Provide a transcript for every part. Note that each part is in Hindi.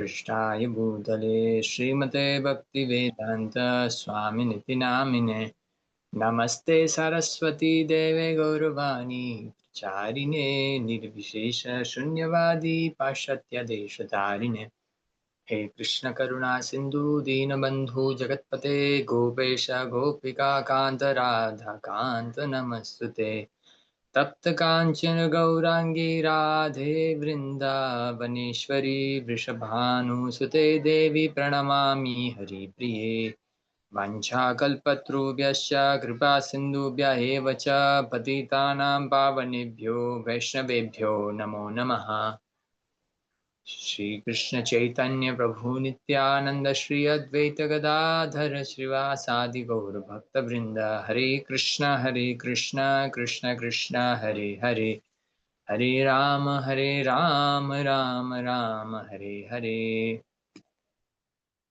कृष्णाय भूतले श्रीमते भक्तिवेदांत स्वामिनिति नामिने नमस्ते सरस्वती देवे गौरवाणी चारिणे निर्विशेष शून्यवादी पाश्चात्य देशतारिणे हे कृष्ण करुणा सिंधु दीनबंधु जगतपते गोपेश गोपिका कांत राधा कांत नमस्तुते तप्त कांचन गौरांगी राधे वृंदावनेश्वरी वृषभानुसुते देवी प्रणमामि हरिप्रिये वाञ्छाकल्पतरुभ्यश्च कृपा सिन्धुभ्य एव च पतितानां पावनेभ्यो वैष्णवेभ्यो नमो नमः। श्री कृष्ण चैतन्य प्रभु नित्यानंद श्री अद्वैत गदाधर श्रीवासादि गौर भक्त वृंद हरे कृष्ण कृष्ण कृष्ण हरे हरे हरे राम राम राम हरे हरे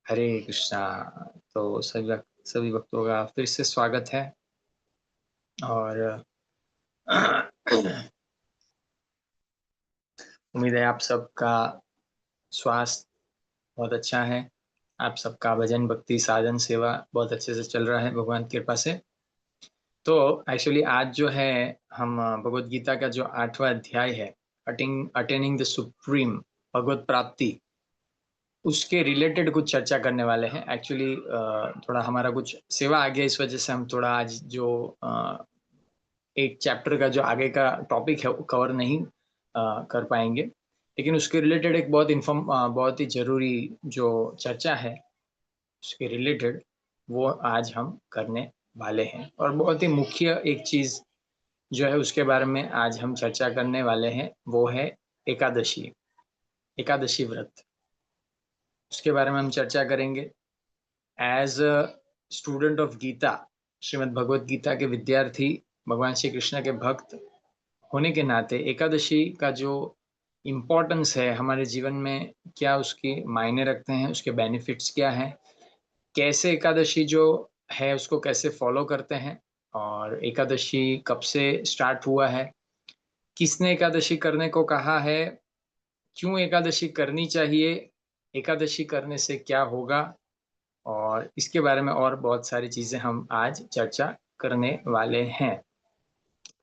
हरे कृष्णा। तो सभी भक्तों का फिर से स्वागत है और उम्मीद है आप सबका स्वास्थ्य बहुत अच्छा है, आप सबका भजन भक्ति साधन सेवा बहुत अच्छे से चल रहा है भगवान की कृपा से। तो एक्चुअली आज जो है हम भगवत गीता का जो 8वां अध्याय है अटेनिंग द सुप्रीम, भगवत प्राप्ति, उसके रिलेटेड कुछ चर्चा करने वाले हैं। एक्चुअली थोड़ा हमारा कुछ सेवा आ गया, इस वजह से हम थोड़ा आज जो एक चैप्टर का जो आगे का टॉपिक है वो कवर नहीं कर पाएंगे, लेकिन उसके रिलेटेड एक बहुत ही जरूरी जो चर्चा है उसके रिलेटेड वो आज हम करने वाले हैं। और बहुत ही मुख्य एक चीज जो है उसके बारे में आज हम चर्चा करने वाले हैं, वो है एकादशी व्रत। उसके बारे में हम चर्चा करेंगे। As a student of Gita, Shrimad Bhagavad Gita के विद्यार्थी, भगवान श्री कृष्ण के भक्त होने के नाते एकादशी का जो इम्पोर्टेंस है हमारे जीवन में, क्या उसके मायने रखते हैं, उसके बेनिफिट्स क्या हैं, कैसे एकादशी जो है उसको कैसे फॉलो करते हैं, और एकादशी कब से स्टार्ट हुआ है, किसने एकादशी करने को कहा है, क्यों एकादशी करनी चाहिए, एकादशी करने से क्या होगा, और इसके बारे में और बहुत सारी चीजें हम आज चर्चा करने वाले हैं।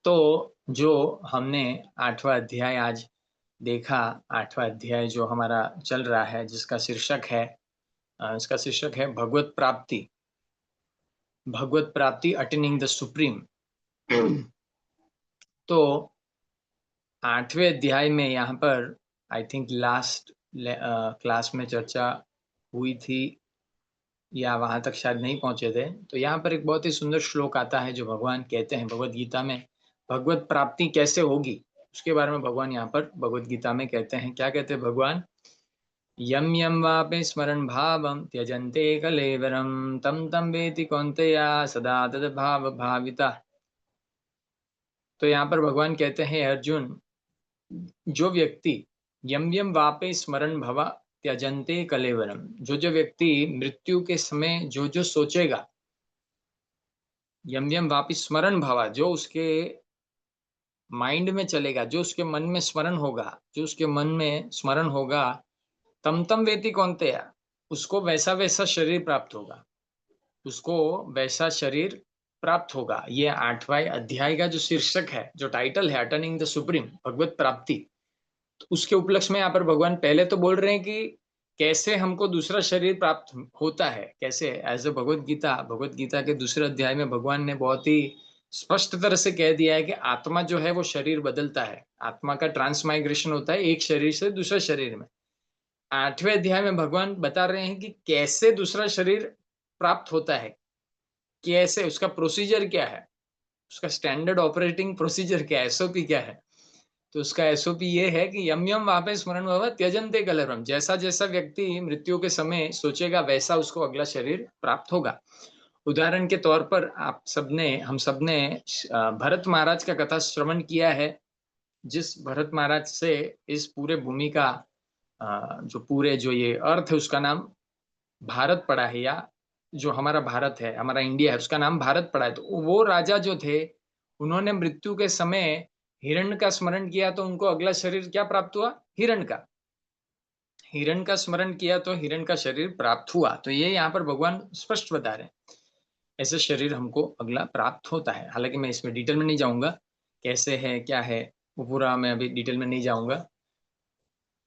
तो जो हमने 8वां अध्याय आज देखा, 8वां अध्याय जो हमारा चल रहा है जिसका शीर्षक है भगवत प्राप्ति, अटेनिंग द सुप्रीम। तो 8वें अध्याय में यहाँ पर आई थिंक लास्ट क्लास में चर्चा हुई थी या वहां तक शायद नहीं पहुंचे थे। तो यहाँ पर एक बहुत ही सुंदर श्लोक आता है जो भगवान कहते हैं भगवत गीता में, भगवत प्राप्ति कैसे होगी उसके बारे में भगवान यहाँ पर भगवत गीता में कहते हैं। क्या कहते हैं भगवान? यम यम वापि स्मरण भावम त्यजन्ते कलेवरम तम तम वेति कौन्तेया सदा तद भाव भाविता। तो यहाँ पर भगवान कहते हैं अर्जुन, जो व्यक्ति यम यम वापे स्मरण भवा त्यजन्ते कलेवरम, जो जो व्यक्ति मृत्यु के समय जो जो सोचेगा, यम यम वापि स्मरण भवा, जो उसके माइंड में चलेगा, जो उसके मन में स्मरण होगा, जो उसके मन में स्मरण होगा, तम तम वेति कौन्तेया, उसको वैसा वैसा शरीर प्राप्त होगा, उसको वैसा शरीर प्राप्त होगा। ये 8वां अध्याय का जो शीर्षक है, जो टाइटल है अटेनिंग द सुप्रीम, भगवत प्राप्ति, तो उसके उपलक्ष्य में यहाँ पर भगवान पहले तो बोल रहे हैं कि कैसे हमको दूसरा शरीर प्राप्त होता है, कैसे। एज अ भगवत गीता के दूसरे अध्याय में भगवान ने बहुत ही स्पष्ट तरह से कह दिया है कि आत्मा जो है वो शरीर बदलता है, आत्मा का ट्रांसमाइग्रेशन होता है एक शरीर से दूसरे शरीर में। 8वें अध्याय में भगवान बता रहे हैं कि कैसे दूसरा शरीर प्राप्त होता है, कैसे, उसका प्रोसीजर क्या है, उसका स्टैंडर्ड ऑपरेटिंग प्रोसीजर क्या है, एसओपी क्या है। तो उसका एसओपी ये है कि यम यम वापे स्मरण भव त्यजन्ते कलेवरम, जैसा जैसा व्यक्ति मृत्यु के समय सोचेगा वैसा उसको अगला शरीर प्राप्त होगा। उदाहरण के तौर पर हम सबने भरत महाराज का कथा श्रवण किया है, जिस भरत महाराज से इस पूरे भूमि का जो पूरे जो ये अर्थ है उसका नाम भारत पड़ा है, या जो हमारा भारत है, हमारा इंडिया है, उसका नाम भारत पड़ा है। तो वो राजा जो थे उन्होंने मृत्यु के समय हिरण्य का स्मरण किया, तो उनको अगला शरीर क्या प्राप्त हुआ? हिरण्य का। हिरण का स्मरण किया तो हिरण का शरीर प्राप्त हुआ। तो ये यहाँ पर भगवान स्पष्ट बता रहे हैं, ऐसे शरीर हमको अगला प्राप्त होता है। हालांकि मैं इसमें डिटेल में नहीं जाऊंगा, कैसे है क्या है वो पूरा मैं अभी डिटेल में नहीं जाऊंगा।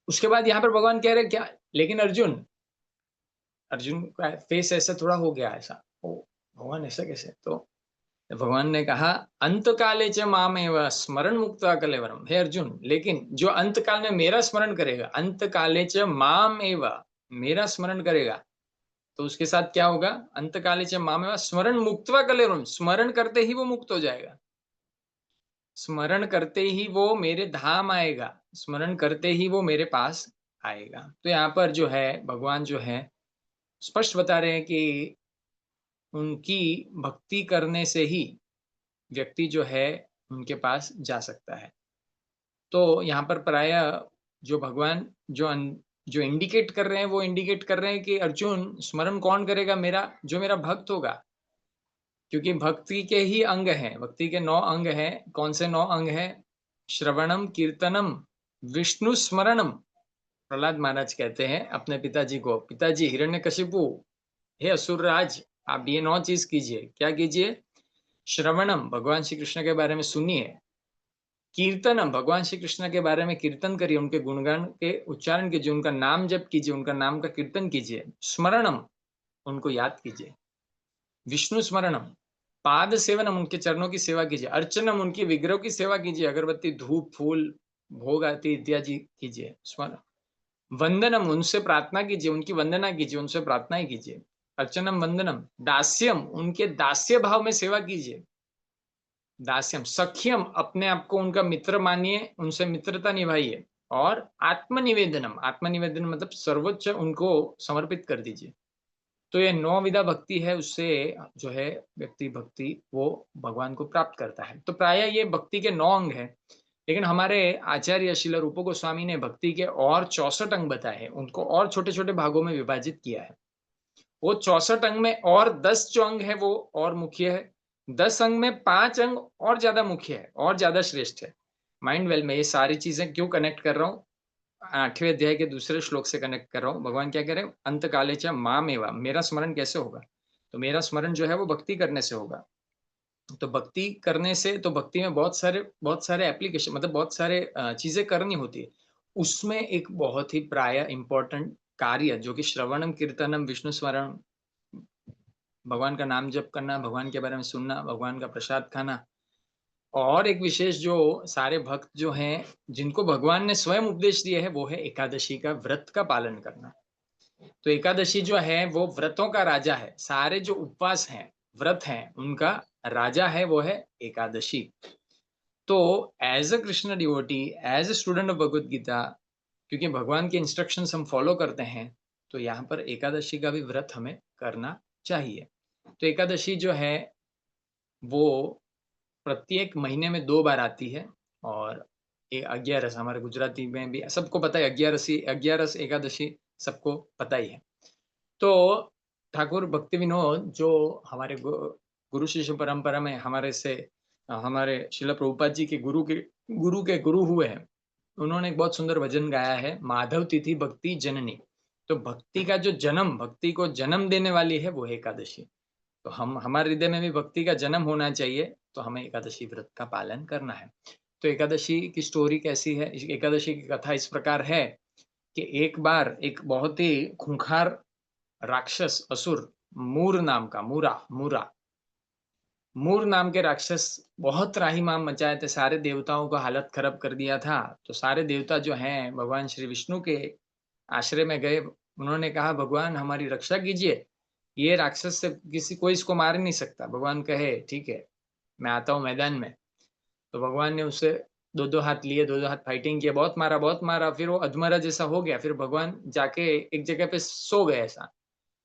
उसके बाद यहाँ पर भगवान कह रहे क्या, लेकिन अर्जुन, अर्जुन का फेस ऐसा थोड़ा हो गया, ऐसा ओ भगवान ऐसा कैसे? तो भगवान ने कहा, अंत काले च मामेव स्मरण मुक्त्वा कलेवरम। हे अर्जुन, लेकिन जो अंत काल में मेरा स्मरण करेगा, अंत काले च माम एव, मेरा स्मरण करेगा, तो उसके साथ क्या होगा? अंत काले च माम एव स्मरण मुक्त्वा कलेवरम, स्मरण करते ही वो मुक्त हो जाएगा, स्मरण करते ही वो मेरे धाम आएगा, स्मरण करते ही वो मेरे पास आएगा। तो यहाँ पर जो है भगवान जो है स्पष्ट बता रहे हैं कि उनकी भक्ति करने से ही व्यक्ति जो है उनके पास जा सकता है। तो यहाँ पर प्रायः जो भगवान जो इंडिकेट कर रहे हैं, वो इंडिकेट कर रहे हैं कि अर्जुन, स्मरण कौन करेगा? मेरा जो मेरा भक्त होगा, क्योंकि भक्ति के ही अंग हैं, भक्ति के 9 अंग हैं। कौन से 9 अंग हैं? श्रवणम, कीर्तनम, विष्णु स्मरणम। प्रहलाद महाराज कहते हैं अपने पिताजी को, पिताजी हिरण्यकशिपु, हे असुरराज, आप ये 9 चीज कीजिए। क्या कीजिए? श्रवणम, भगवान श्री कृष्ण के बारे में सुनिए। कीर्तनम, भगवान श्री कृष्ण के बारे में कीर्तन करिए, उनके गुणगान के उच्चारण कीजिए, उनका नाम जप कीजिए, उनका नाम का कीर्तन कीजिए। स्मरणम, उनको याद कीजिए। विष्णु स्मरणम, पाद सेवनम, उनके चरणों की सेवा कीजिए। अर्चनम, उनकी विग्रह की सेवा कीजिए, अगरबत्ती, धूप, फूल, भोग आदि इत्यादि कीजिए। स्मरण, वंदनम, उनसे प्रार्थना कीजिए, उनकी वंदना कीजिए, उनसे प्रार्थना ही कीजिए। अर्चनम वंदनम, दास्यम, उनके दास्य भाव में सेवा कीजिए। दास्यम, सख्यम, अपने आप को उनका मित्र मानिए, उनसे मित्रता निभाइए। और आत्मनिवेदनम, आत्मनिवेदन मतलब सर्वोच्च उनको समर्पित कर दीजिए। तो ये 9 विधा भक्ति है, उससे जो है व्यक्ति भक्ति वो भगवान को प्राप्त करता है। तो प्राय ये भक्ति के 9 अंग हैं। लेकिन हमारे आचार्य श्रील रूप गोस्वामी ने भक्ति के और 64 अंग बताए हैं, उनको और छोटे-छोटे भागों में विभाजित किया है। वो 64 अंग में और 10 जो अंग है वो और मुख्य है। 10 अंग में 5 अंग और ज्यादा मुख्य है और ज्यादा श्रेष्ठ है। माइंड वेल में ये सारी चीजें क्यों कनेक्ट कर रहा हूँ? 8वें अध्याय के दूसरे श्लोक से कनेक्ट कर रहा हूँ। भगवान क्या कह रहे हैं? अंत काले च मामेवा, मेरा स्मरण कैसे होगा? तो मेरा स्मरण जो है वो भक्ति करने से होगा। तो भक्ति करने से, तो भक्ति में बहुत सारे एप्लीकेशन, मतलब बहुत सारे चीजें करनी होती है। उसमें एक बहुत ही प्राय इंपॉर्टेंट कार्य जो कि श्रवणम, कीर्तनम, विष्णु स्मरण, भगवान का नाम जप करना, भगवान के बारे में सुनना, भगवान का प्रसाद खाना, और एक विशेष जो सारे भक्त जो हैं जिनको भगवान ने स्वयं उपदेश दिया है, वो है एकादशी का व्रत का पालन करना। तो एकादशी जो है वो व्रतों का राजा है। सारे जो उपवास हैं, व्रत हैं, उनका राजा है वो है एकादशी। तो as a Krishna devotee, as a student of Bhagavad Gita, क्योंकि भगवान के इंस्ट्रक्शंस हम फॉलो करते हैं, तो यहाँ पर एकादशी का भी व्रत हमें करना चाहिए। तो एकादशी जो है वो प्रत्येक महीने में 2 बार आती है। और ये 11 हमारे गुजराती में भी सबको पता है, 11 एकादशी सबको पता ही है। तो ठाकुर भक्ति विनोद जो हमारे गुरु शिष्य परंपरा में हमारे शिला प्रभुपाद जी के गुरु के गुरु हुए हैं, उन्होंने एक बहुत सुंदर भजन गाया है, माधव तिथि भक्ति जननी। तो भक्ति का जो जन्म, भक्ति को जन्म देने वाली है वो है एकादशी। तो हम, हमारे हृदय में भी भक्ति का जन्म होना चाहिए, तो हमें एकादशी व्रत का पालन करना है। तो एकादशी की स्टोरी कैसी है? एकादशी की कथा इस प्रकार है कि एक बार एक बहुत ही खूंखार राक्षस, असुर, मूर नाम का, मूर नाम के राक्षस बहुत त्राहिमाम मचाए थे, सारे देवताओं का हालत खराब कर दिया था। तो सारे देवता जो हैं भगवान श्री विष्णु के आश्रय में गए, उन्होंने कहा भगवान हमारी रक्षा कीजिए, ये राक्षस से किसी कोई इसको मार नहीं सकता। भगवान कहे ठीक है, मैं आता हूँ मैदान में। तो भगवान ने उससे 2-2 हाथ लिए, 2-2 हाथ फाइटिंग किया, बहुत मारा, फिर वो अधमरा जैसा हो गया। फिर भगवान जाके एक जगह पे सो गए, ऐसा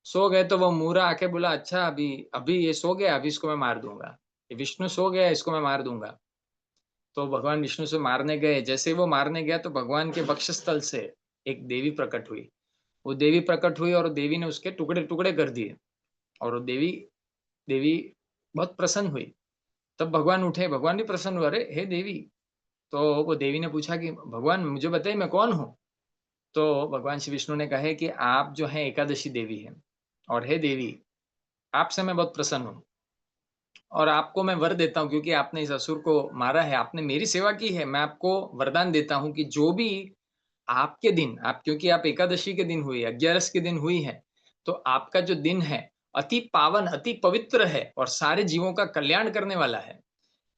सो गए। तो वो मूरा आके बोला, अच्छा अभी अभी ये सो गया, अभी इसको मैं मार दूंगा, ये विष्णु सो गया, इसको मैं मार दूंगा। तो भगवान विष्णु से मारने गए। जैसे ही वो मारने गया तो भगवान के वक्षस्थल से एक देवी प्रकट हुई। वो देवी प्रकट हुई और देवी ने उसके टुकड़े टुकड़े कर दिए। और वो देवी देवी बहुत प्रसन्न हुई। तब भगवान उठे, भगवान भी प्रसन्न हुए, अरे हे देवी। तो वो देवी ने पूछा कि भगवान मुझे बताइए मैं कौन हूँ? तो भगवान श्री विष्णु ने कहे कि आप जो है एकादशी देवी हैं और हे देवी, आपसे मैं बहुत प्रसन्न हूँ और आपको मैं वर देता हूँ क्योंकि आपने इस असुर को मारा है, आपने मेरी सेवा की है, मैं आपको वरदान देता हूँ कि जो भी आपके दिन, आप क्योंकि आप एकादशी के दिन हुई, 11 के दिन हुई है, तो आपका जो दिन है, अति पावन, अति पवित्र है और सारे जीवों का कल्याण करने वाला है।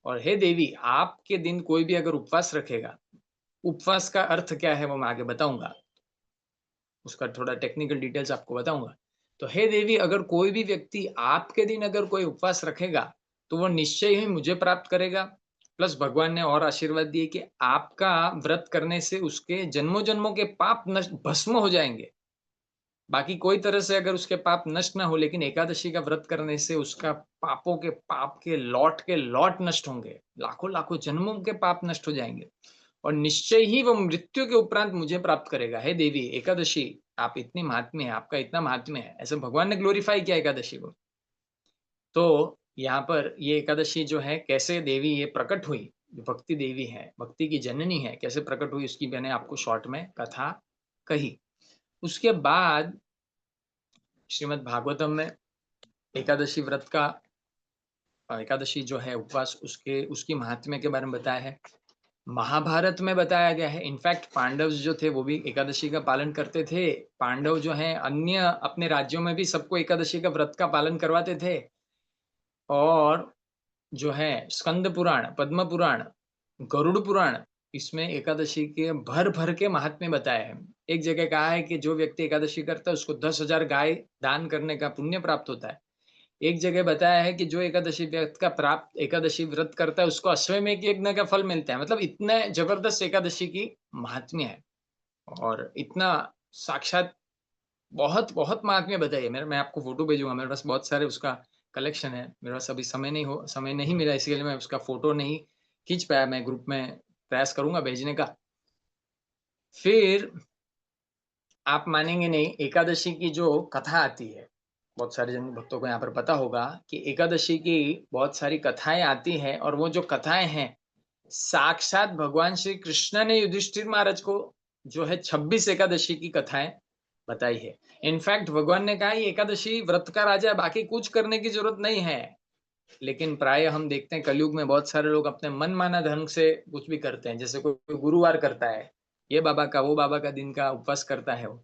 और हे देवी, आपके दिन कोई भी अगर उपवास रखेगा, उपवास का अर्थ क्या है वो मैं आगे बताऊँगा। उसका थोड़ा टेक्निकल डिटेल्स आपको बताऊँगा। तो हे देवी, अगर कोई भी व्यक्ति आपके दिन अगर कोई उपवास रखेगा, तो वो निश्चय ही मुझे प्राप्त करेगा। प्लस भगवान ने और आशीर्वाद दिए कि आपका व्रत करने से उसके जन्मों-जन्मों के पाप नष्ट भस्म हो जाएँगे। बाकी कोई तरह से अगर उसके पाप नष्ट ना हो, लेकिन एकादशी का व्रत करने से उसका पापों के पाप के लौट नष्ट होंगे। लाखों-लाखों जन्मों के पाप नष्ट हो जाएँगे और निश्चय ही वो मृत्यु के उपरांत मुझे प्राप्त करेगा। हे देवी, एकादशी आप इतनी महात्म्य है, आपका इतना महात्म्य है। ऐसे भगवान ने ग्लोरीफाई किया एकादशी को। तो यहाँ पर ये एकादशी जो है कैसे देवी ये प्रकट हुई, भक्ति देवी है, भक्ति की जननी है, कैसे प्रकट हुई उसकी मैंने आपको शॉर्ट में कथा कही। उसके बाद श्रीमद् भागवतम में एकादशी व्रत का एकादशी जो है उपवास उसके उसकी महात्म्य के बारे में बताया है। महाभारत में बताया गया है। इनफैक्ट पांडव जो थे वो भी एकादशी का पालन करते थे। पांडव जो हैं अन्य अपने राज्यों में भी सबको एकादशी का व्रत का पालन करवाते थे। और जो है स्कंद पुराण, पद्म पुराण, गरुड़ पुराण, इसमें एकादशी के भर-भर के महात्म्य बताए हैं। एक जगह कहा है कि जो व्यक्ति एकादशी करता है उसको 10,000 गाय दान करने का पुण्य प्राप्त होता है। एक जगह बताया है कि जो एकादशी व्रत करता है उसको अश्वमेध यज्ञ का फल मिलता है। मतलब इतने जबरदस्त एकादशी की महात्म्य है और इतना साक्षात बहुत महात्म्य बताइए। मैं आपको फ़ोटो भेजूँगा, मेरे पास बहुत सारे उसका कलेक्शन है। मेरे पास अभी समय नहीं मिला, इसलिए मैं उसका फ़ोटो नहीं खींच पाया। मैं ग्रुप में प्रयास करूँगा भेजने का। फिर आप मानेंगे नहीं, एकादशी की जो कथा आती है, बहुत सारे जन भक्तों को यहाँ पर पता होगा कि एकादशी की बहुत सारी कथाएँ आती हैं और वो जो कथाएँ हैं, साक्षात भगवान श्री कृष्ण ने युधिष्ठिर महाराज को जो है 26 एकादशी की कथाएँ बताई है। इनफैक्ट भगवान ने कहा ये एकादशी व्रत का राजा है, बाकी कुछ करने की ज़रूरत नहीं है। लेकिन प्रायः हम देखते हैं कलयुग में बहुत सारे लोग अपने मनमाना ढंग से कुछ भी करते हैं। जैसे कोई गुरुवार करता है, ये बाबा का, वो बाबा का दिन का उपवास करता है वो।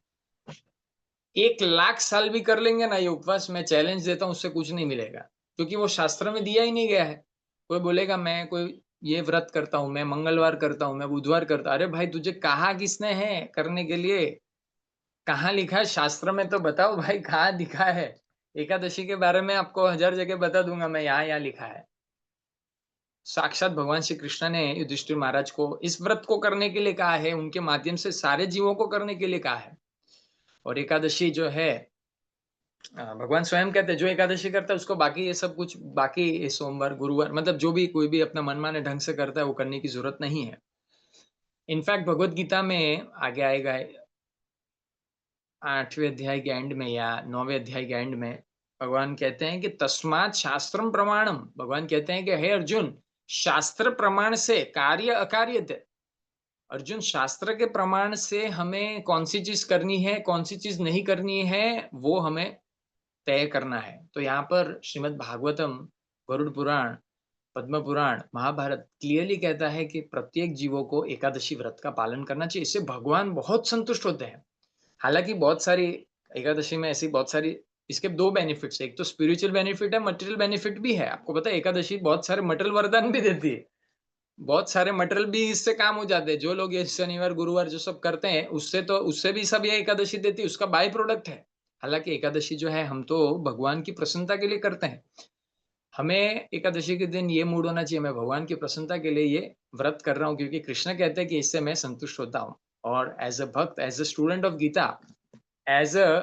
1,00,000 साल भी कर लेंगे ना ये उपवास, मैं चैलेंज देता हूँ उससे कुछ नहीं मिलेगा। क्योंकि वो शास्त्र में दिया ही नहीं गया है। कोई बोलेगा मैं कोई ये व्रत करता हूँ, मैं मंगलवार करता हूँ, मैं बुधवार करता हूँ। अरे भाई तुझे कहा किसने है करने के लिए? कहाँ लिखा है शास्त्र में तो बताओ भाई कहाँ लिखा है? एकादशी के बारे में आपको 1000 जगह बता दूँगा मैं यहाँ-यहाँ लिखा है। साक्षात भगवान श्री कृष्ण ने युधिष्ठिर महाराज को इस व्रत को करने के लिए कहा है, उनके माध्यम से सारे जीवों को करने के लिए कहा है। और एकादशी जो है भगवान स्वयं कहते हैं जो एकादशी करता है उसको बाकी ये सब कुछ बाकी ये सोमवार, गुरुवार मतलब जो भी कोई भी अपना मनमाने ढंग से करता है वो करने की ज़रूरत नहीं है। इनफैक्ट भगवद गीता में आगे आएगा 8वें अध्याय के एंड में या 9वें अध्याय के एंड में भगवान कहते हैं कि तस्मात् शास्त्रम प्रमाणम, भगवान कहते हैं कि हे अर्जुन, शास्त्र प्रमाण से कार्य अकार्यते। अर्जुन, शास्त्र के प्रमाण से हमें कौन-सी चीज़ करनी है, कौन-सी चीज़ नहीं करनी है, वो हमें तय करना है। तो यहाँ पर श्रीमद् भागवतम, गरुड़ पुराण, पद्म पुराण, महाभारत क्लियरली कहता है कि प्रत्येक जीवों को एकादशी व्रत का पालन करना चाहिए। इससे भगवान बहुत संतुष्ट होते हैं। हालाँकि बहुत सारी एकादशी में ऐसी बहुत सारी इसके 2 बेनिफिट्स हैं। एक तो स्पिरिचुअल बेनिफिट है, मटेरियल बेनिफिट भी है। आपको पता है एकादशी बहुत सारे मटेरियल वरदान भी देती है। बहुत सारे मटेरियल भी इससे काम हो जाते हैं। जो लोग ये शनिवार, गुरुवार जो सब करते हैं, उससे भी सब ये एकादशी देती है, उसका बाय प्रोडक्ट है। हालाँकि एकादशी जो है, हम तो भगवान की प्रसन्नता के लिए करते हैं। हमें एकादशी के दिन ये मूड होना चाहिए, मैं भगवान की प्रसन्नता के लिए ये व्रत कर रहा हूँ क्योंकि कृष्ण कहते हैं कि इससे मैं संतुष्ट होता हूँ। और as a bhakt, as a student of Gita, as a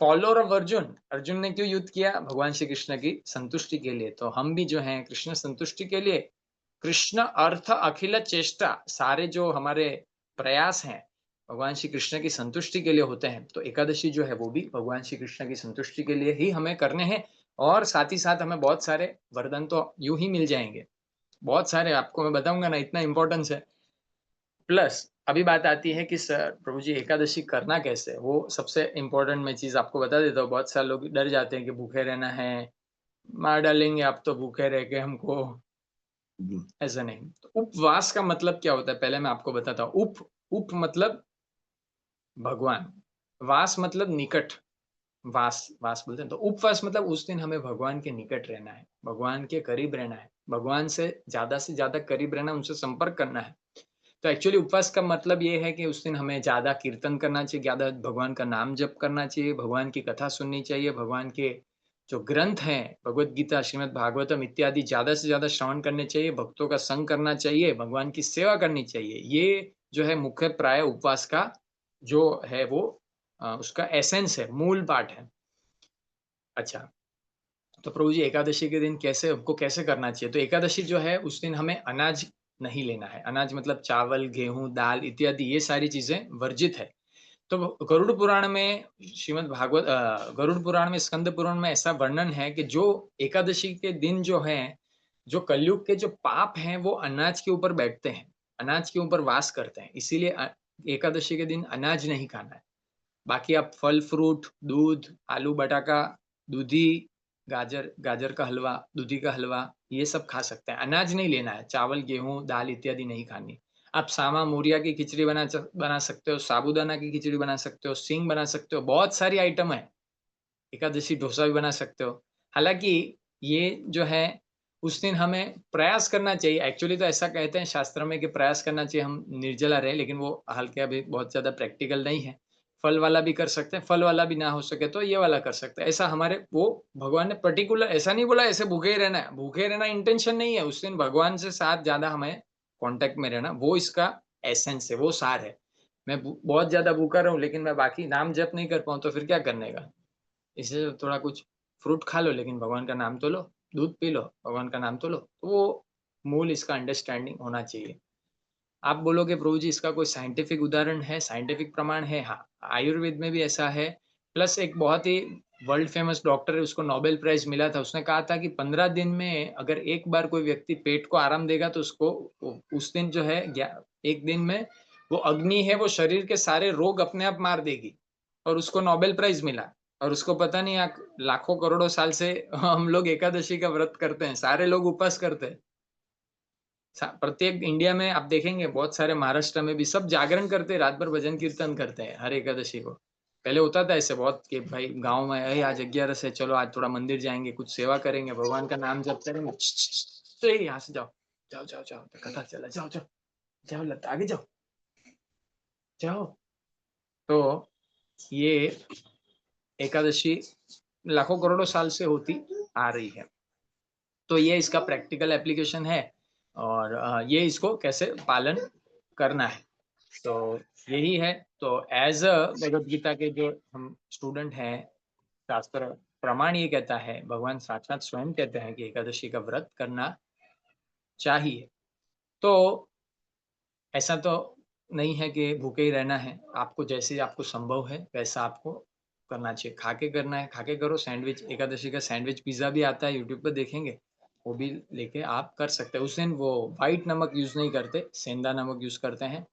follower of Arjun, Arjun ने क्यों युद्ध किया? भगवान श्री कृष्ण की संतुष्टि के लिए। तो हम भी जो हैं कृष्ण संतुष्टि के लिए, कृष्ण अर्थ अखिल चेष्टा, सारे जो हमारे प्रयास हैं, भगवान श्री कृष्ण की संतुष्टि के लिए होते हैं। तो एकादशी जो है वो भी भगवान श्री कृष्ण की संतुष्टि के लिए ही हमें करने हैं और साथ ही साथ हमें बहुत सारे वरदान तो यूँ ही मिल जाएँगे। बहुत सारे आपको मैं बताऊँगा ना, इतना इम्पोर्टेंस है। प्लस अभी बात आती है कि सर प्रभु जी एकादशी करना कैसे है? वो सबसे इम्पोर्टेंट मैं चीज़ आपको बता देता हूँ। बहुत सारे लोग डर जाते हैं कि भूखे रहना है, मार डालेंगे आप तो भूखे रह के हमको। ऐसा नहीं। तो उपवास का मतलब क्या होता है? पहले मैं आपको बताता हूँ। उप मतलब भगवान, वास मतलब निकट। वास वास बोलते हैं। तो उपवास मतलब उस दिन हमें भगवान के निकट रहना है, भगवान के करीब रहना है, भगवान से ज़्यादा करीब रहना है, उनसे संपर्क करना है। तो एक्चुअली उपवास का मतलब ये है कि उस दिन हमें ज़्यादा कीर्तन करना चाहिए, ज़्यादा भगवान का नाम जप करना चाहिए, भगवान की कथा सुननी चाहिए, भगवान के जो ग्रंथ हैं, भगवद गीता, श्रीमद् भागवतम इत्यादि ज़्यादा से ज़्यादा श्रवण करने चाहिए, भक्तों का संग करना चाहिए, भगवान की सेवा करनी चाहिए। ये जो है मुख्य प्राय उपवास का जो है वो उसका एसेंस है, मूल पाठ है। अच्छा, तो प्रभु जी एकादशी के दिन कैसे हमको कैसे करना चाहिए? तो एकादशी जो है उस दिन हमें अनाज नहीं लेना है। अनाज मतलब चावल, गेहूँ, दाल इत्यादि ये सारी चीज़ें वर्जित है। तो गरुड़ पुराण में गरुड़ पुराण में, स्कंद पुराण में ऐसा वर्णन है कि जो एकादशी के दिन जो हैं, जो कलयुग के जो पाप हैं वो अनाज के ऊपर बैठते हैं, अनाज के ऊपर वास करते हैं। इसीलिए एकादशी के दिन अनाज नहीं खाना है। बाकी आप फल-फ्रूट, दूध, आलू बटाका, दूधी, गाजर का हलवा, दूधी का हलवा, ये सब खा सकते हैं। अनाज नहीं लेना है, चावल, गेहूँ, दाल इत्यादि नहीं खानी। आप सामा मोरिया की खिचड़ी बना सकते हो, साबूदाना की खिचड़ी बना सकते हो, सींग बना सकते हो, बहुत सारी आइटम है। एकादशी डोसा भी बना सकते हो। हालाँकि ये जो है, उस दिन हमें प्रयास करना चाहिए। एक्चुअली तो ऐसा कहते हैं शास्त्र में कि प्रयास करना चाहिए हम निर्जला रहें, लेकिन वो हाल के अभी बहुत ज़्यादा प्रैक्टिकल नहीं है। फल वाला भी कर सकते हैं, फल वाला भी ना हो सके तो ये वाला कर सकते हैं। ऐसा हमारे वो भगवान ने पर्टिकुलर ऐसा नहीं बोला ऐसे भूखे ही रहना है। भूखे रहना इंटेंशन नहीं है, उस दिन भगवान से साथ ज़्यादा हमें कॉन्टैक्ट में रहना, वो इसका एसेंस है, वो सार है। मैं बहुत ज़्यादा भूखा रहूँ लेकिन मैं बाकी नाम जप नहीं कर पाऊँ तो फिर क्या करने का? इससे थोड़ा कुछ फ्रूट खा लो लेकिन भगवान का नाम तो लो, दूध पी लो, भगवान का नाम तो लो। तो वो मूल इसका अंडरस्टैंडिंग होना चाहिए। आप बोलोगे प्रभु जी इसका कोई साइंटिफिक उदाहरण है, साइंटिफिक प्रमाण है? हाँ, आयुर्वेद में भी ऐसा है। प्लस एक बहुत ही वर्ल्ड फेमस डॉक्टर है, उसको नोबेल प्राइज़ मिला था। उसने कहा था कि 15 दिन में अगर एक बार कोई व्यक्ति पेट को आराम देगा तो उसको उस दिन जो है 1 दिन में वो अग्नि है, वो शरीर के सारे रोग अपने आप मार देगी। और उसको नोबेल प्राइज़ मिला। और उसको पता नहीं लाखों करोड़ों साल से हम लोग एकादशी का व्रत करते हैं, सारे लोग उपवास करते हैं। प्रत्येक इंडिया में आप देखेंगे बहुत सारे महाराष्ट्र में भी सब जागरण करते हैं, रात भर भजन कीर्तन करते हैं हर एकादशी को। पहले होता था ऐसे बहुत कि भाई गाँव में आज 11 है चलो आज थोड़ा मंदिर जाएँगे, कुछ सेवा करेंगे, भगवान का नाम जप करेंगे। तो यहाँ से जाओ, जाओ, कथा चला जाओ लता आगे जाओ। तो ये एकादशी लाखों करोड़ों साल से होती आ रही है। तो ये इसका प्रैक्टिकल एप्लीकेशन है और ये इसको कैसे पालन करना है। तो यही है। तो एज़ अ भगवद गीता के जो हम स्टूडेंट हैं, शास्त्र प्रमाण ये कहता है, भगवान साक्षात स्वयं कहते हैं कि एकादशी का व्रत करना चाहिए। तो ऐसा तो नहीं है कि भूखे ही रहना है, आपको जैसे आपको संभव है वैसा आपको करना चाहिए। खा के करना है, खा के करो। सैंडविच एकादशी का सैंडविच पिज़्ज़ा भी आता है, यूट्यूब पे देखेंगे, वो भी लेके आप कर सकते हैं। उस दिन वो व्हाइट नमक यूज़ नहीं करते, सेंधा नमक यूज़ करते हैं,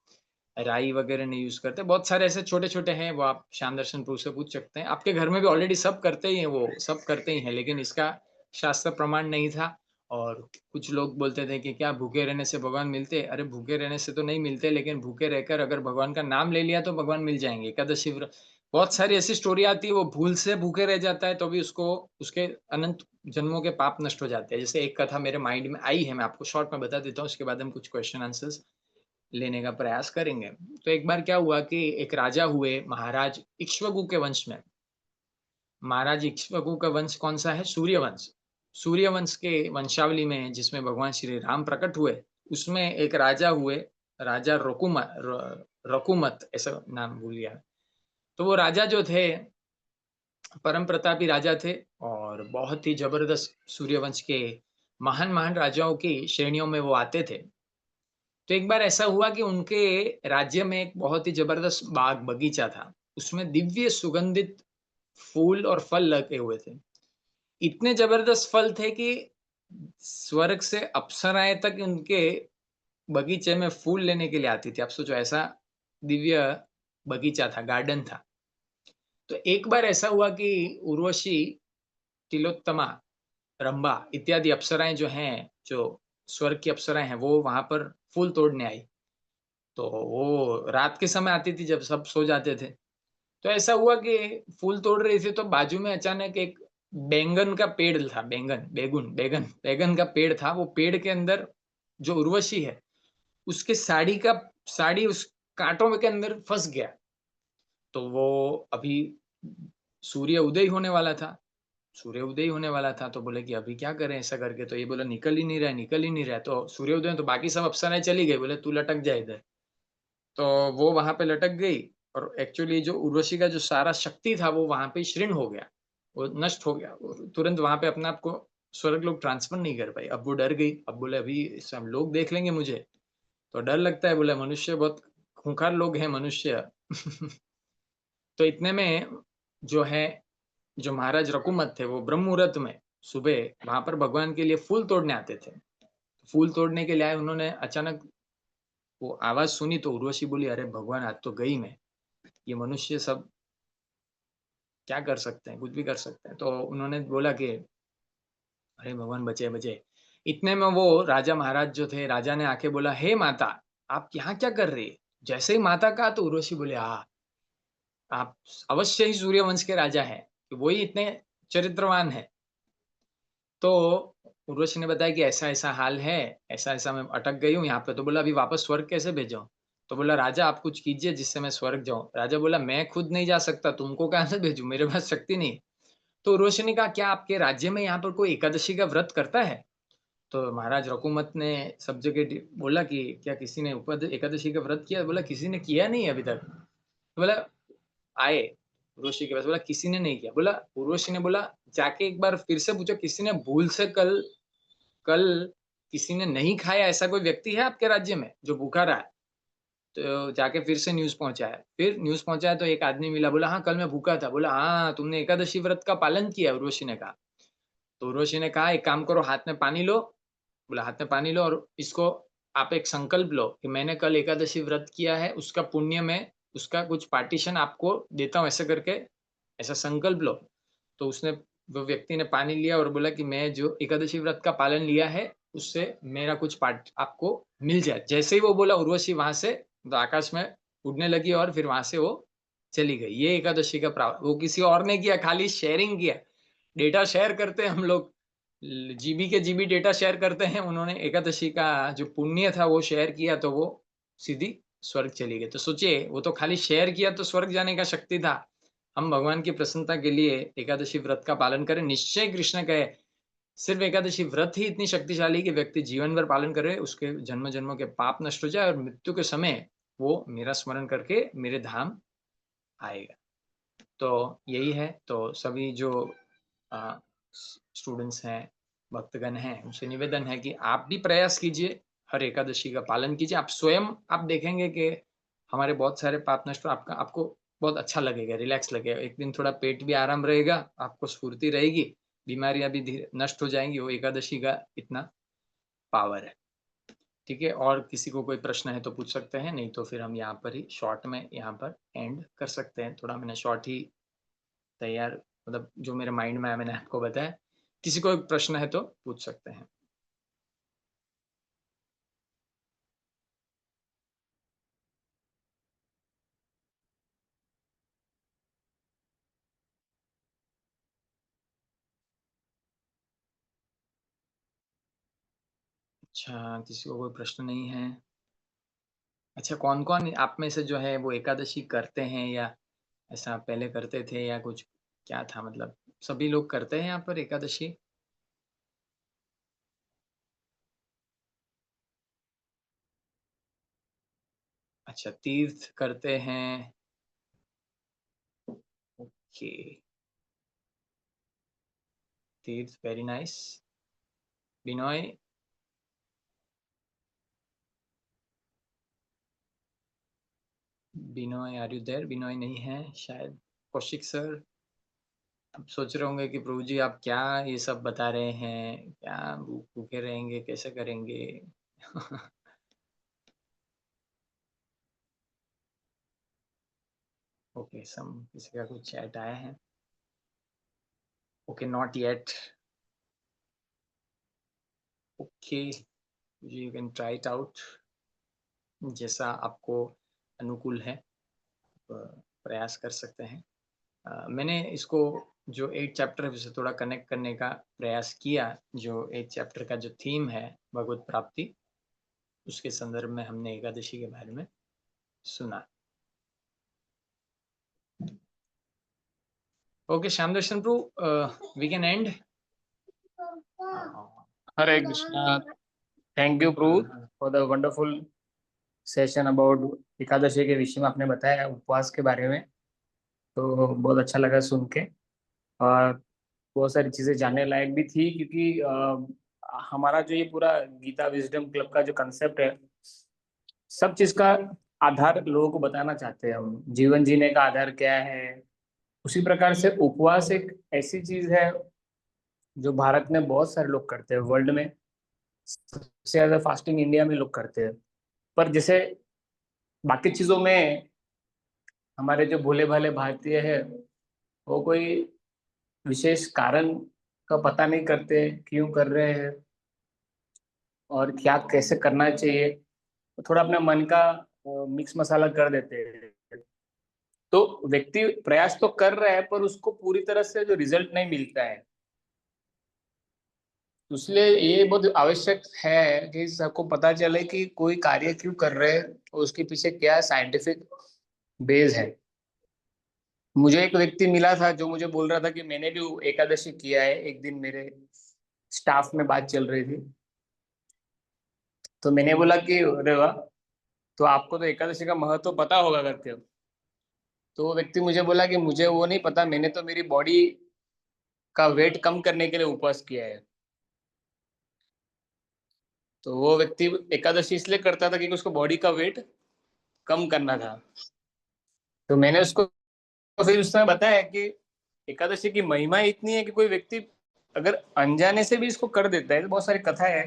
राई वगैरह नहीं यूज़ करते। बहुत सारे ऐसे छोटे-छोटे हैं, वो आप श्याम दर्शन प्रभु से पूछ सकते हैं। आपके घर में भी ऑलरेडी सब करते ही हैं वो, सब करते ही हैं, लेकिन इसका शास्त्र प्रमाण नहीं था। और कुछ लोग बोलते थे कि क्या भूखे रहने से भगवान मिलते हैं? अरे भूखे रहने से तो नहीं मिलते, लेकिन भूखे रहकर अगर भगवान का नाम ले लिया तो भगवान मिल जाएँगे। एकादशी व्रत बहुत सारी ऐसी स्टोरी आती है, वो भूल से भूखे रह जाता है तो भी उसको उसके अनंत जन्मों के पाप नष्ट हो जाते हैं। जैसे एक कथा मेरे माइंड में आई है, मैं आपको शॉर्ट में बता देता हूँ, उसके बाद हम कुछ क्वेश्चन आंसर्स लेने का प्रयास करेंगे। तो एक बार क्या हुआ कि एक राजा हुए महाराज इक्ष्वाकु के वंश में। महाराज इक्ष्वाकु का वंश कौन-सा है? सूर्यवंश। सूर्यवंश के वंशावली में जिसमें भगवान श्री राम प्रकट हुए, उसमें एक राजा हुए, राजा रकुमत ऐसा नाम भूल गया। तो वो राजा जो थे, परम प्रतापी राजा थे और बहुत ही ज़बरदस्त सूर्यवंश के महान-महान राजाओं की श्रेणियों में वो आते थे। तो एक बार ऐसा हुआ कि उनके राज्य में एक बहुत ही ज़बरदस्त बाग बगीचा था। उसमें दिव्य सुगंधित फूल और फल लगे हुए थे। इतने ज़बरदस्त फल थे कि स्वर्ग से अप्सराएँ तक उनके बगीचे में फूल लेने के लिए आती थी। आप सोचो ऐसा दिव्य बगीचा था, गार्डन था। तो एक बार ऐसा हुआ कि उर्वशी, तिलोत्तमा, रंभा इत्यादि अप्सराएँ जो हैं, जो स्वर्ग की अप्सराएँ हैं, वो वहाँ पर फूल तोड़ने आई। तो वो रात के समय आती थी जब सब सो जाते थे। तो ऐसा हुआ कि फूल तोड़ रही थी तो बाजू में अचानक एक बैंगन का पेड़ था, बैंगन का पेड़ था। वो पेड़ के अंदर जो उर्वशी है, उसके साड़ी उस काँटों में के अंदर फँस गया। तो वो अभी सूर्य उदय होने वाला था। सूर्योदय होने वाला था, तो बोले कि अभी क्या करें ऐसा करके, तो ये बोला निकल ही नहीं रहा है, तो सूर्योदय तो बाकी सब अप्सराएँ चली गई, बोले तू लटक जा इधर। तो वो वहाँ पे लटक गई और एक्चुअली जो उर्वशी का जो सारा शक्ति था वो वहाँ पे क्षीण हो गया, वो नष्ट हो गया। वो तुरंत वहाँ पे अपने आप को स्वर्गलोक ट्रांसफर नहीं कर पाई। अब वो डर गई, अब बोले अभी सब लोग देख लेंगे मुझे, तो डर लगता है, बोले मनुष्य बहुत खूंखार लोग हैं मनुष्य। तो इतने में जो है, जो महाराज रकुमत थे, वो ब्रह्म मुहूर्त में सुबह वहाँ पर भगवान के लिए फूल तोड़ने आते थे। फूल तोड़ने के लिए आए, उन्होंने अचानक वो आवाज़ सुनी तो उर्वशी बोली, "अरे भगवान, आज तो गई मैं। ये मनुष्य सब क्या कर सकते हैं? कुछ भी कर सकते हैं।" तो उन्होंने बोला कि, "अरे भगवान बचे, बचे।" इतने में वो राजा महाराज जो थे, राजा ने आके बोला, "हे माता, आप यहाँ क्या कर रही है?" जैसे ही माता कहा तो उर्वशी बोले, "हाँ, आप अवश्य ही सूर्यवंश के राजा हैं, कि वो ही इतने चरित्रवान हैं।" तो उर्वशी ने बताया कि ऐसा-ऐसा हाल है, ऐसा-ऐसा मैं अटक गई हूँ यहाँ पे। तो बोला, "अभी वापस स्वर्ग कैसे भेजाऊँ?" तो बोला, "राजा आप कुछ कीजिए जिससे मैं स्वर्ग जाऊँ।" राजा बोला, "मैं खुद नहीं जा सकता, तुमको कहाँ से भेजूँ? मेरे पास शक्ति नहीं है।" तो उर्वशी ने कहा, "क्या आपके राज्य में यहाँ पर कोई एकादशी का व्रत करता है?" तो महाराज रघुमत ने सब जगह बोला कि, "क्या किसी ने एकादशी का व्रत किया?" बोला, "किसी ने किया नहीं अभी तक।" तो बोला, आए उर्वशी के पास, बोला किसी ने नहीं किया। बोला, उर्वशी ने बोला, जाके एक बार फिर से पूछो, किसी ने भूल से कल कल किसी ने नहीं खाया ऐसा कोई व्यक्ति है आपके राज्य में जो भूखा रहा है? तो जाके फिर से न्यूज़ पहुँचाया। फिर न्यूज़ पहुँचाया तो एक आदमी मिला, बोला हाँ, कल मैं भूखा था। बोला हाँ, तुमने एकादशी व्रत का पालन किया? उर्वशी ने कहा। तो उर्वशी ने कहा, एक काम करो, हाथ में पानी लो। बोला हाथ में पानी लो और इसको आप एक संकल्प लो कि मैंने कल एकादशी व्रत किया है, उसका पुण्य मैं, उसका कुछ पार्टीशन आपको देता हूँ, ऐसे करके ऐसा संकल्प लो। तो उसने, वो व्यक्ति ने पानी लिया और बोला कि मैं जो एकादशी व्रत का पालन लिया है, उससे मेरा कुछ पार्ट आपको मिल जाए। जैसे ही वो बोला, उर्वशी वहाँ से तो आकाश में उड़ने लगी और फिर वहाँ से वो चली गई। ये एकादशी का वो किसी और ने किया, खाली शेयरिंग किया। डेटा शेयर करते हैं हम लोग, जीबी के जीबी डेटा शेयर करते हैं। उन्होंने एकादशी का जो पुण्य था वो शेयर किया तो वो सीधी स्वर्ग चली गई। तो सोचिए, वो तो खाली शेयर किया तो स्वर्ग जाने का शक्ति था। हम भगवान की प्रसन्नता के लिए एकादशी व्रत का पालन करें। निश्चय कृष्ण कहे, सिर्फ एकादशी व्रत ही इतनी शक्तिशाली कि व्यक्ति जीवन भर पालन करे, उसके जन्म जन्मों के पाप नष्ट हो जाए और मृत्यु के समय वो मेरा स्मरण करके मेरे धाम आएगा। तो यही है, तो सभी जो अ, स्टूडेंट्स हैं, भक्तगण हैं, उनसे निवेदन है कि आप भी प्रयास कीजिए, हर एकादशी का पालन कीजिए। आप स्वयं आप देखेंगे कि हमारे बहुत सारे पाप नष्ट, आपका आपको बहुत अच्छा लगेगा, रिलैक्स लगेगा। एक दिन थोड़ा पेट भी आराम रहेगा, आपको स्फूर्ति रहेगी, बीमारियाँ भी धीरे नष्ट हो जाएँगी, वो एकादशी का इतना पावर है। ठीक है? और किसी को कोई प्रश्न है तो पूछ सकते हैं, नहीं तो फिर हम यहाँ पर ही शॉर्ट में यहाँ पर एंड कर सकते हैं। थोड़ा मैंने शॉर्ट ही तैयार, मतलब जो मेरे माइंड में आया मैंने आपको बताया। किसी को प्रश्न है तो पूछ सकते हैं। अच्छा, किसी को कोई प्रश्न नहीं है। अच्छा, कौन-कौन आप में से जो है वो एकादशी करते हैं, या ऐसा पहले करते थे, या कुछ क्या था, मतलब सभी लोग करते हैं यहाँ पर एकादशी? अच्छा, तीर्थ करते हैं। Okay, Tirth very nice. Binoy, Binoy are you there? Binoy नहीं है शायद। कौशिक सर, अब सोच रहे होंगे कि प्रभु जी आप क्या ये सब बता रहे हैं? क्या भूखे रहेंगे, कैसे करेंगे? ओके, सम किसी का कुछ चैट आया है? Okay, not yet. Okay, you can try it out, जैसा आपको अनुकूल है प्रयास कर सकते हैं। मैंने इसको जो 8 चैप्टर है उसे थोड़ा कनेक्ट करने का प्रयास किया, जो 8 चैप्टर का जो थीम है भगवत प्राप्ति, उसके संदर्भ में हमने एकादशी के बारे में सुना। Okay, Shyam Darshan Prabhu, we can end. Hare Krishna. Thank you Prabhu for the wonderful session about Ekadashi के विषय में आपने बताया उपवास के बारे में। तो बहुत अच्छा लगा सुन के, और बहुत सारी चीजें जानने लायक भी थी, क्योंकि हमारा जो ये पूरा गीता विजडम क्लब का जो कंसेप्ट है, सब चीज का आधार लोगों को बताना चाहते हैं हम, जीवन जीने का आधार क्या है। उसी प्रकार से उपवास एक ऐसी चीज है जो भारत में बहुत सारे लोग करते हैं, वर्ल्ड में सबसे ज्यादा फास्टिंग इंडिया में लोग करते हैं। पर जैसे बाकी चीजों में हमारे जो भोले भाले भारतीय है, वो कोई विशेष कारण का पता नहीं करते क्यों कर रहे हैं और क्या कैसे करना चाहिए, तो थोड़ा अपने मन का मिक्स मसाला कर देते हैं। तो व्यक्ति प्रयास तो कर रहा है, पर उसको पूरी तरह से जो रिजल्ट नहीं मिलता है। तो इसलिए ये बहुत आवश्यक है कि सबको पता चले कि कोई कार्य क्यों कर रहे हैं और उसके पीछे क्या साइंटिफिक बेस है। मुझे एक व्यक्ति मिला था जो मुझे बोल रहा था कि मैंने भी एकादशी किया है। एक दिन मेरे स्टाफ में बात चल रही थी, तो मैंने बोला कि अरे वाह, तो आपको तो एकादशी का महत्व पता होगा करके। तो वो व्यक्ति मुझे बोला कि मुझे वो नहीं पता, मैंने तो मेरी बॉडी का वेट कम करने के लिए उपवास किया है। तो वो व्यक्ति एकादशी इसलिए करता था क्योंकि उसको बॉडी का वेट कम करना था। तो मैंने उसको फिर उस समय बताया कि एकादशी की महिमा इतनी है कि कोई व्यक्ति अगर अनजाने से भी इसको कर देता है, तो बहुत सारी कथा है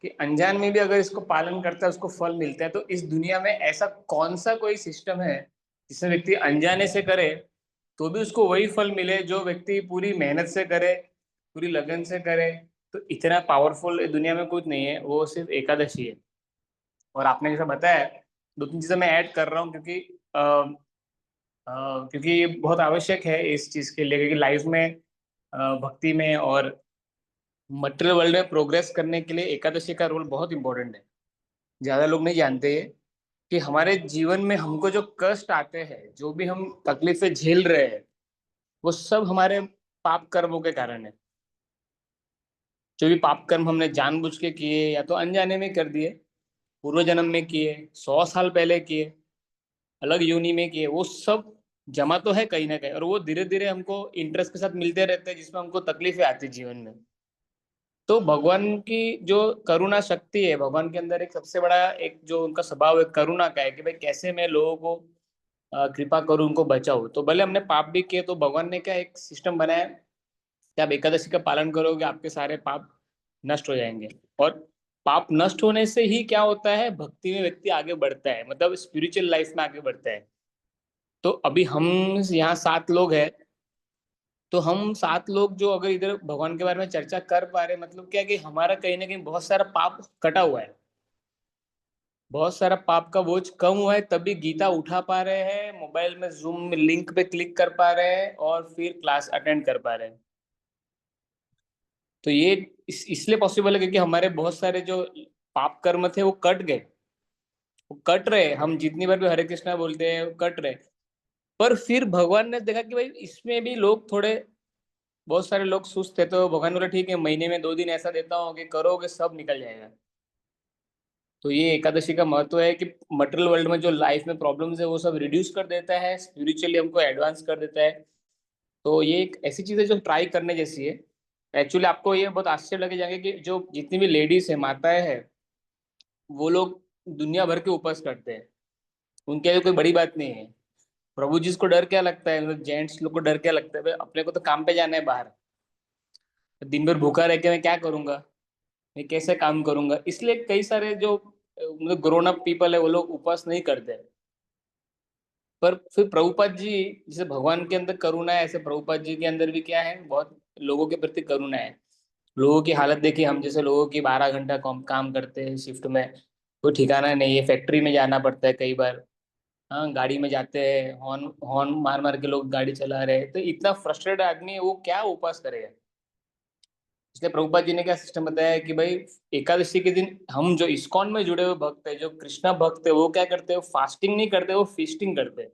कि अनजान में भी अगर इसको पालन करता है उसको फल मिलता है। तो इस दुनिया में ऐसा कौन सा कोई सिस्टम है जिसमें व्यक्ति अनजाने से करे तो भी उसको वही फल मिले जो व्यक्ति पूरी मेहनत से करे, पूरी लगन से करे। तो इतना पावरफुल दुनिया में कुछ नहीं है, वो सिर्फ एकादशी है। और आपने जैसा बताया, दो तीन चीजें मैं ऐड कर रहा हूँ, क्योंकि ये बहुत आवश्यक है इस चीज के लिए, क्योंकि लाइफ में भक्ति में और मटेरियल वर्ल्ड में प्रोग्रेस करने के लिए एकादशी का रोल बहुत इंपॉर्टेंट है। ज्यादा लोग नहीं जानते ये कि हमारे जीवन में हमको जो कष्ट आते हैं, जो भी हम तकलीफें झेल रहे हैं, वो सब हमारे पाप कर्मों के कारण है। जो भी पाप कर्म हमने जानबूझ के किए या तो अनजाने में कर दिए, पूर्व जन्म में किए, 100 साल पहले किए, अलग योनि में किए, वो सब जमा तो है कहीं ना कहीं, और वो धीरे धीरे हमको इंटरेस्ट के साथ मिलते रहते हैं, जिसमें हमको तकलीफें आती है जीवन में। तो भगवान की जो करुणा शक्ति है, भगवान के अंदर एक सबसे बड़ा एक जो उनका स्वभाव है करुणा का है कि भाई कैसे मैं लोगों को कृपा करूं, उनको बचाऊं। तो भले हमने पाप भी किए तो भगवान ने क्या एक सिस्टम बनाया कि आप एकादशी का पालन करोगे आपके सारे पाप नष्ट हो जाएंगे। और पाप नष्ट होने से ही क्या होता है, भक्ति में व्यक्ति आगे बढ़ता है, मतलब स्पिरिचुअल लाइफ में आगे बढ़ता है। तो अभी हम यहाँ 7 लोग हैं, तो हम 7 लोग जो अगर इधर भगवान के बारे में चर्चा कर पा रहे, मतलब क्या कि हमारा कहीं ना कहीं बहुत सारा पाप कटा हुआ है, बहुत सारा पाप का बोझ कम हुआ है, तभी गीता उठा पा रहे हैं, मोबाइल में जूम लिंक पे क्लिक कर पा रहे हैं और फिर क्लास अटेंड कर पा रहे हैं। तो ये इसलिए पॉसिबल है क्योंकि हमारे बहुत सारे जो पाप कर्म थे वो कट गए, वो कट रहे। हम जितनी बार भी हरे कृष्णा बोलते हैं वो कट रहे। पर फिर भगवान ने देखा कि भाई इसमें भी लोग थोड़े, बहुत सारे लोग सुस्त थे, तो भगवान बोला ठीक है महीने में 2 दिन ऐसा देता हूँ कि करोगे सब निकल जाएगा। तो ये एकादशी का महत्व है कि मटेरियल वर्ल्ड में जो लाइफ में प्रॉब्लम्स है वो सब रिड्यूस कर देता है, स्पिरिचुअली हमको एडवांस कर देता है। तो ये एक ऐसी चीज है जो ट्राई करने जैसी है। एक्चुअली आपको ये बहुत आश्चर्य लगे जाएंगे कि जो जितनी भी लेडीज है, माताएं हैं, वो लोग दुनिया भर के उपवास करते हैं। उनके लिए कोई बड़ी बात नहीं है। प्रभु जी को डर क्या लगता है, मतलब जेंट्स लोग को डर क्या लगता है, भाई अपने को तो काम पे जाना है बाहर, दिन भर भूखा रह के मैं क्या करूंगा, मैं कैसे काम करूंगा। इसलिए कई सारे जो मतलब ग्रोन अप पीपल है वो लोग उपवास नहीं करते। पर फिर प्रभुपाद जी, जैसे भगवान के अंदर करुणा है, ऐसे प्रभुपाद जी के अंदर भी क्या है, बहुत लोगों के प्रति करुणा है। लोगों की हालत देखिए, हम जैसे लोगों की 12 घंटा काम करते हैं शिफ्ट में, कोई ठिकाना नहीं है, फैक्ट्री में जाना पड़ता है कई बार। हाँ, गाड़ी में जाते हैं, हॉर्न हॉर्न मार मार के लोग गाड़ी चला रहे हैं, तो इतना फ्रस्ट्रेटेड आदमी है, वो क्या उपास करेगा। इसलिए प्रभुपाद जी ने क्या सिस्टम बताया है कि भाई एकादशी के दिन हम जो इस्कॉन में जुड़े हुए भक्त है, जो कृष्णा भक्त है, वो क्या करते हैं, फास्टिंग नहीं करते, वो फीस्टिंग करते हैं।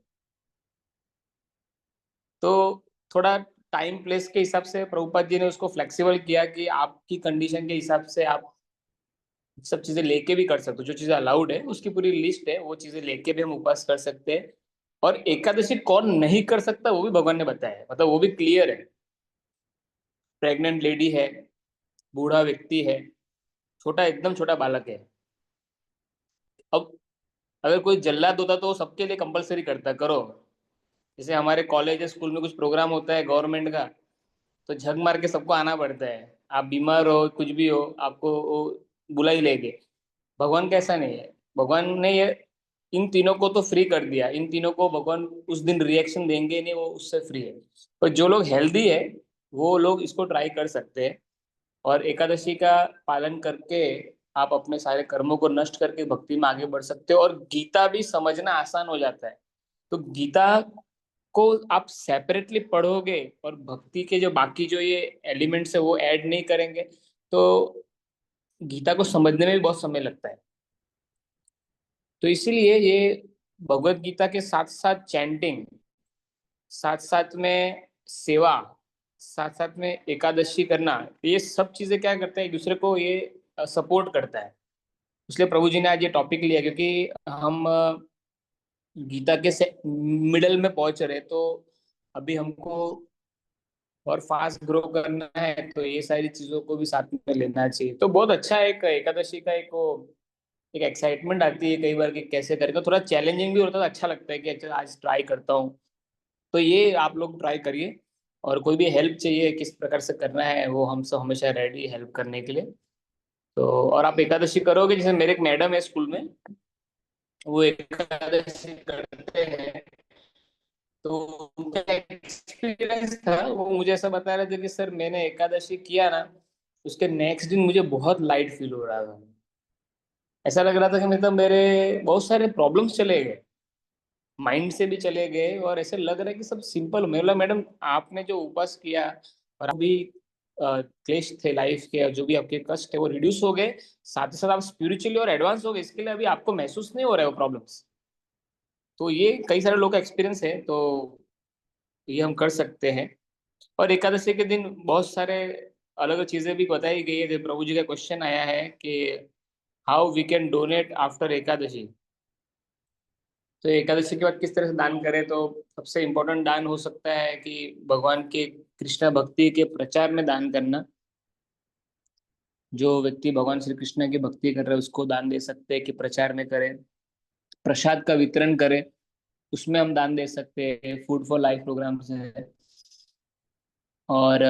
तो थोड़ा टाइम प्लेस के हिसाब से प्रभुपाद जी ने उसको फ्लेक्सिबल किया कि आपकी कंडीशन के हिसाब से आप सब चीजें लेके भी कर सकते हो, जो चीजें अलाउड है उसकी पूरी लिस्ट है, वो चीजें लेके भी हम उपवास कर सकते हैं। और एकादशी कौन नहीं कर सकता वो भी भगवान ने बताया है, मतलब वो भी क्लियर है। प्रेग्नेंट लेडी है, बूढ़ा व्यक्ति है, छोटा एकदम छोटा बालक है। अब अगर कोई जल्लाद होता तो वो सबके लिए कंपलसरी करता, करो। जैसे हमारे कॉलेज या स्कूल में कुछ प्रोग्राम होता है गवर्नमेंट का, तो झग मार के सबको आना पड़ता है। आप बीमार हो, कुछ भी हो, आपको वो बुला ही लेंगे। भगवान का ऐसा नहीं है। भगवान ने ये इन तीनों को तो फ्री कर दिया, इन तीनों को भगवान उस दिन रिएक्शन देंगे ही नहीं, वो उससे फ्री है। पर जो लोग हेल्दी है, वो लोग इसको ट्राई कर सकते हैं। और एकादशी का पालन करके आप अपने सारे कर्मों को नष्ट करके भक्ति में आगे बढ़ सकते हो, और गीता भी समझना आसान हो जाता है। तो गीता को आप सेपरेटली पढ़ोगे और भक्ति के जो बाकी जो ये एलिमेंट्स है वो ऐड नहीं करेंगे, तो गीता को समझने में भी बहुत समय लगता है। तो इसीलिए ये भगवत गीता के साथ साथ चैंटिंग, साथ साथ में सेवा, साथ साथ में एकादशी करना, ये सब चीजें क्या करते हैं, एक दूसरे को ये सपोर्ट करता है। इसलिए प्रभु जी ने आज ये टॉपिक लिया, क्योंकि हम गीता के से मिडल में पहुंच रहे, तो अभी हमको और फास्ट ग्रो करना है, तो ये सारी चीजों को भी साथ में लेना चाहिए। तो बहुत अच्छा है, एक एकादशी का एक वो एक एक्साइटमेंट आती है कई बार कि कैसे करें, तो थोड़ा चैलेंजिंग भी होता है, तो अच्छा लगता है कि अच्छा आज ट्राई करता हूँ। तो ये आप लोग ट्राई करिए। और कोई भी हेल्प चाहिए किस प्रकार से करना है, वो हम सब हमेशा रेडी हेल्प करने के लिए। तो और आप एकादशी करोगे, जैसे मेरे एक मैडम है स्कूल में, वो एकादशी करते हैं। तो उनका एक्सपीरियंस था, वो मुझे ऐसा बता रहे थे कि सर मैंने एकादशी किया ना, उसके नेक्स्ट दिन मुझे बहुत लाइट फील हो रहा था। ऐसा लग रहा था कि मतलब मेरे बहुत सारे प्रॉब्लम्स चले गए, माइंड से भी चले गए, और ऐसे लग रहा है कि सब सिंपल। मैं बोला मैडम आपने जो उपास किया और अभी क्लेश थे लाइफ के, और जो भी आपके कष्ट है वो रिड्यूस हो गए, साथ ही साथ आप स्पिरिचुअली और एडवांस हो गए, इसके लिए अभी आपको महसूस नहीं हो रहा है वो प्रॉब्लम्स। तो ये कई सारे लोगों का एक्सपीरियंस है, तो ये हम कर सकते हैं। और एकादशी के दिन बहुत सारे अलग अलग चीजें भी बताई गई है। जैसे प्रभु जी का क्वेश्चन आया है कि how we can donate after Ekadashi. तो एकादशी के बाद किस तरह से दान करें, तो सबसे इम्पोर्टेंट दान हो सकता है कि भगवान के कृष्ण भक्ति के प्रचार में दान करना। जो व्यक्ति भगवान श्री कृष्ण की भक्ति कर रहे हैं उसको दान दे सकते हैं कि प्रचार में करें। प्रसाद का वितरण करें, उसमें हम दान दे सकते हैं, फूड फॉर लाइफ प्रोग्राम से है। और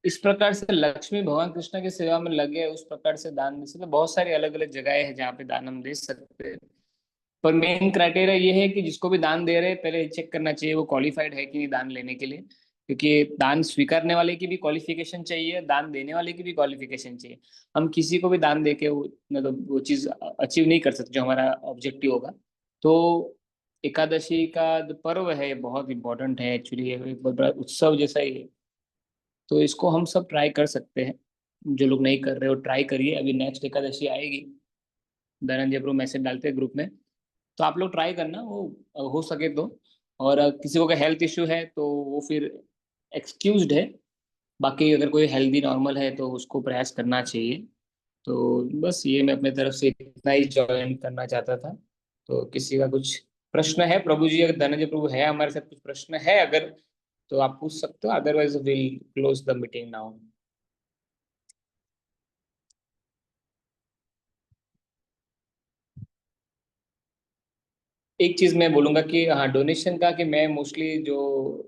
इस प्रकार से लक्ष्मी भगवान कृष्ण की सेवा में लगे, उस प्रकार से दान दे सकते हैं। बहुत सारी अलग अलग जगहें हैं जहाँ पे दान हम दे सकते हैं। पर मेन क्राइटेरिया ये है कि जिसको भी दान दे रहे हैं पहले चेक करना चाहिए वो क्वालिफाइड है कि नहीं दान लेने के लिए। क्योंकि दान स्वीकारने वाले की भी क्वालिफिकेशन चाहिए, दान देने वाले की भी क्वालिफिकेशन चाहिए। हम किसी को भी दान दे के वो मतलब वो चीज़ अचीव नहीं कर सकते जो हमारा ऑब्जेक्टिव होगा। तो एकादशी का जो पर्व है बहुत इंपॉर्टेंट है एक्चुअली, एक बहुत बड़ा उत्सव जैसा ही है। तो इसको हम सब ट्राई कर सकते हैं। जो लोग नहीं कर रहे हो ट्राई करिए, अभी नेक्स्ट एकादशी आएगी, धनंजय ब्रो मैसेज डालते हैं ग्रुप में, तो आप लोग ट्राई करना वो हो सके तो। और किसी को हेल्थ इश्यू है तो वो फिर एक्सक्यूज्ड है। बाकी अगर कोई हेल्दी नॉर्मल है तो उसको प्रयास करना चाहिए। तो बस ये मैं अपने तरफ से इतना ही ज्वाइन करना चाहता था। तो किसी का कुछ प्रश्न है प्रभु जी, अगर धनंजय प्रभु है हमारे साथ, कुछ प्रश्न है अगर, तो आप पूछ सकते हो, otherwise will close the meeting now. एक चीज मैं बोलूंगा कि हाँ, डोनेशन का, कि मैं मोस्टली जो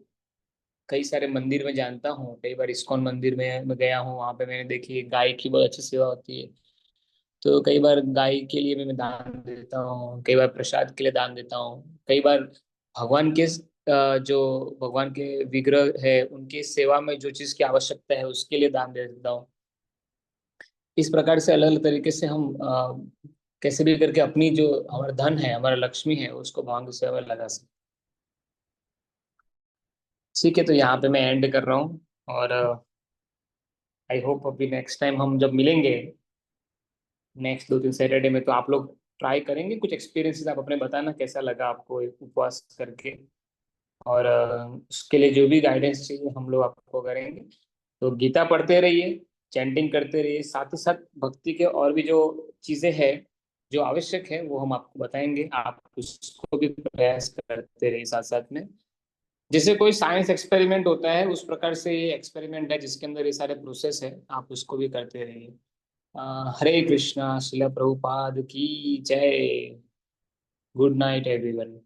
कई सारे मंदिर में जानता हूँ, कई बार इस्कॉन मंदिर में मैं गया हूँ, वहां पे मैंने देखी गाय की बहुत अच्छी सेवा होती है। तो कई बार गाय के लिए भी मैं दान देता हूँ, कई बार प्रसाद के लिए दान देता हूँ, कई बार भगवान के जो भगवान के विग्रह है उनकी सेवा में जो चीज की आवश्यकता है उसके लिए दान दे देता हूँ। इस प्रकार से अलग अलग तरीके से हम कैसे भी करके अपनी जो हमारा धन है, हमारा लक्ष्मी है, उसको भगवान की सेवा में लगा सकते। ठीक है, तो यहाँ पे मैं एंड कर रहा हूँ। और आई होप अभी नेक्स्ट टाइम हम जब मिलेंगे नेक्स्ट 2-3 सैटरडे में, तो आप लोग ट्राई करेंगे कुछ एक्सपीरियंसेस, आप अपने बताना कैसा लगा आपको एक उपवास करके। और उसके लिए जो भी गाइडेंस चाहिए हम लोग आपको करेंगे। तो गीता पढ़ते रहिए, चैंटिंग करते रहिए, साथ ही साथ भक्ति के और भी जो चीजें हैं जो आवश्यक है वो हम आपको बताएंगे, आप उसको भी प्रयास करते रहिए साथ साथ में। जैसे कोई साइंस एक्सपेरिमेंट होता है उस प्रकार से ये एक्सपेरिमेंट है जिसके अंदर ये सारे प्रोसेस है, आप उसको भी करते रहिए। हरे कृष्णा, शिला प्रभुपाद की जय। Good night everyone.